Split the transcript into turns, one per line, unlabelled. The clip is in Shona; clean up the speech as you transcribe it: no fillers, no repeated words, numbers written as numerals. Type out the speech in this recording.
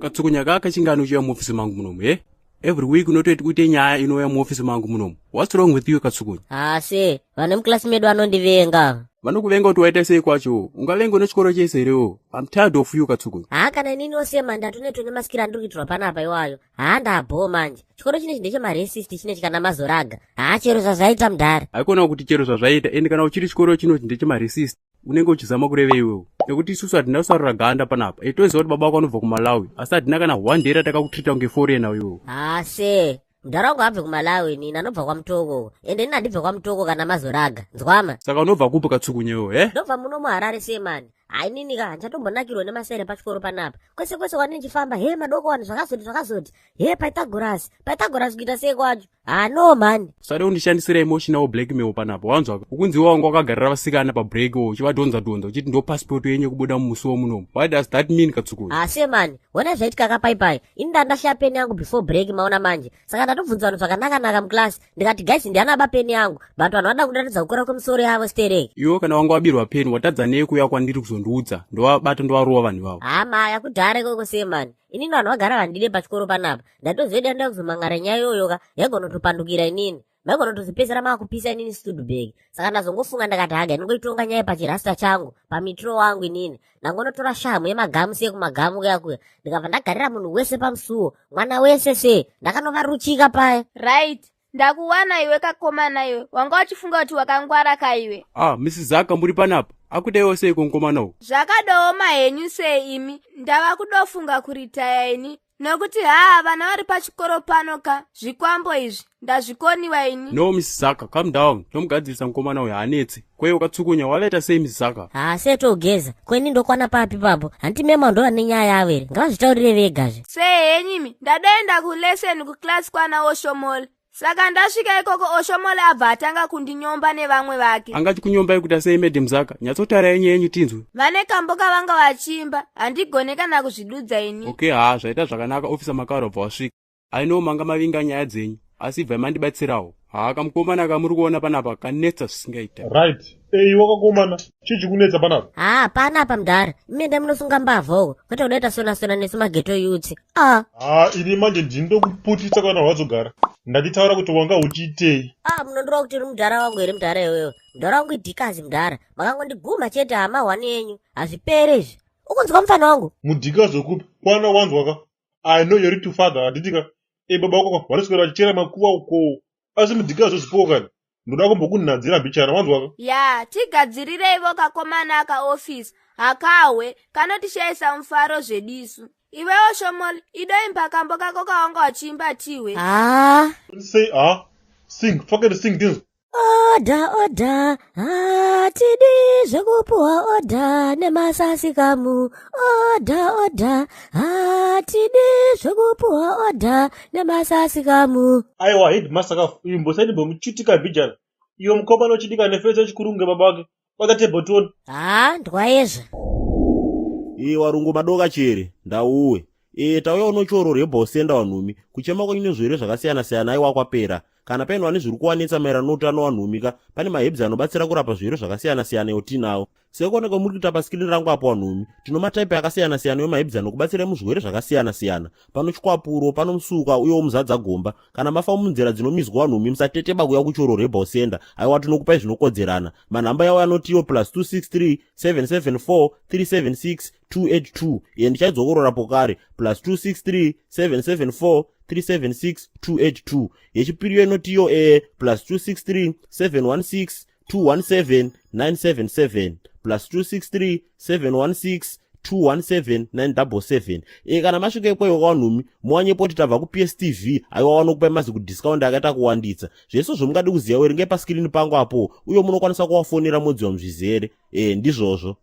Katsukunya kaka chingano chiya muofisi mangu munomu, Every week unotoita kuite nyaya inouya muofisi mangu munomu. What's wrong with you Katsukunya?
Asi, vane muklasi medu vanondivenga.
Vanokuvenga kuti waita sei kwacho? Ungavenga nechikoro chese irewo. I'm tired of you Katsukunya.
Kana inini osema ndatoneto nemasikira ndiri kuitirwa panapa iwayo. Ndabho manje. Chikoro chinechi ndechemaracist chinechi kana mazoraga. Chero zvazvaita mudhara.
Haikona kuti chero zvazvaita, ende kana uchiri chikoro chinochi ndechemaracist, unenge uchizama kureve iwewe. Nekuti isusu hatina kusarura ganda panapa. Toziva kuti baba wako anobva kuMalawi, asi hatina kana one day ratakakutrita kunge foreigner iwewe.
Asi, mudhara wangu abve kuMalawi, nini anobva kwaMutoko. Ende nini handibve kwaMutoko kana mazoraga. Nzwama?
Saka unobva kupi Katsukunya iwewe,
Ndobva muno muHarare semani. Nini handatombonakirwa nemasere pachikoro panapa. Kwese kwese kwandindichifamba, madoko wani zvakazoti. Pythagoras kuita sei kwacho? No man.
Usade undishandisira emotional blackmail panapa. Wanzwa ukunziwa wangu wakagarira vasikana pabreak uchivadonza uchiti ndo passport yenyu kubuda mumusuwo munomu. What does that mean Katsukunya?
Man, wona zvaitika kapaipai. Ini ndandashaya peni yangu before break maona manje. Saka ndatobvunza vanhu zvakanaka muklasi. Ndikati guys ndianaba peni yangu. But vanhu vada kundaridza kukura kwemusoro yavo stereki.
Iwo kana wanga wabirwa peni watadza nei kuya kwandiri kuzondiudza. Ndowabata ndowarowa vanhu vavo.
Maya kudhare koko semani. Inini vanhu vagara vandide pachikoro panapa. Ndatozoida ndida kuzomangara nyaya iyoyoka yagonotopandukira inini. Magonotozipedzera makupisa inini Studebaker. Saka ndazongofunga ndakati haga ndingoitonga nyaya pachirasta changu, pamitro wangu inini. Nangonotora shamu yemagamu sekumagamu kuyakuya. Ndikabva ndagarira munhu wese pamusuwo, mwana wese se, ndakanovaruchika paya.
Right. Ndakuwana iwe kakomana iwe. Wanga wachifunga kuti wakangwara kaiwe.
Mrs. Zaka muri panapa. Akudaiwo sei konkomanawo?
Zvakadooma henyu sei imi. Ndava kudofunga kuritaya ini. Nokuti vana vari pachikoro pano ka zvikwambo izvi ndazvikoniwa ini.
No Mrs. Zaka, calm down. Tomugadzirisa mukomana uyu haanetse. Kweyo Katsukunya walaita sei Mrs. Zaka?
Setogeza. Kweni ndokwana papi papo. Handiti mema ndo vane nyaya yavo here. Ngavazvitaurire vegazve.
Sei henyu imi. Ndadoenda kuleseni kuklasi kwana Oshomole. Saka ndasvika ikoko Oshomole abva atanga kundinyomba nevamwe vake.
Angati kunyomba kuti sei Madam Zaka? Nyatsotarai yenyu tinzwe.
Vane kambo kavanga vachimba, handigone kana kuzvidudza ini.
Okay, zvaita zvakanaka ofisa makaro bva wasvika. I know manga mavinga nyaya dzenyu, asi bva mandibatsirawo. Kamukomana kamuri kuona panapa kanetsa zvisingaita.
Right. Wakakomana, chichi kunetsa panapa?
Panapa mudhara. Imenda munosunga mbavhawo, kwete kudaita sona nesu mageto youth.
Ini manje ndinokuputisa kana wazogara. Ndachitaura kuti wanga uchiitei.
Munondorwa kuti uri mudhara wangu here mudhara iwewe. Mudhara wangu idhikazi mudhara. Makangondiguma chete hama yenyu. Hazvipere izvi. Ukunzwa mufana wangu?
Mudhikazi wekupi? Kwana wanzwaka. I know you're to father. Handitika. Baba wako vanoswera vachichera makuva uko. Asi mudhikazi wozvipowo kani. Ndoda kumbokunhadzira mbichana wanzwaka.
Tigadzirirei kakomana akaofisi. Akawe kanotishayisa mufaro zvedisu. Iwe Oshomole, idoimba kambo kako kawanga wachimba tiwe.
Say sing, fucking sing this.
Oda, tidi zvekupuwa oda nemasasi kamu. Oda, tidi zvekupuwa oda nemasasi kamu.
Aiwa, headmaster kafu, imbosaidi bomuchitika vijana. Iyo mkomana uchitika nefeza chikurunge baba wake. Wakati botoni.
Ndwaezva.
Warungu madoka chere, ndauwe. Tauya unochoro rebhosenda wanhumi, kuchema kwenyu nezvirwere zvakasiyana-siyana aiwa kwapera. Kana paine vane zviri kuwanitsa maererano noutano wanhumika, pane mahebzi anobatsira kurapa zvirwere zvakasiyana-siyana yotinawo. Sekuoneka muri kuita paskrini rangu apo wanhumi, tino mataipi akasiyana-siyana emahebzi anokubatsira muzvirwere zvakasiyana-siyana. Pano chikwapuro, pano musuka uyewo muzadza gomba. Kana mafa munzira dzinomizwa wanhumi musateteba kuya kuchoro rebhosenda. Aiwa tinokupai zvinokodzerana. Manhamba yawo anotiwo +263 774 376 282. Ndichaizokorora pokare +263 774 376 282. Yechipiri inotiyo +263 716 217 977 +263 716 217 977. Kana masvika ikweyo wanhumi muwanyepo kuti tabva kuPSTV aiwa wanokupai mazi kudiscount akaita kuwanditsa. Zvese zvomungadi kuziya weringe paskrini pangu apo, uye munokwanisa kuwafonera modzi wamuzvizere. Ndizvozvo.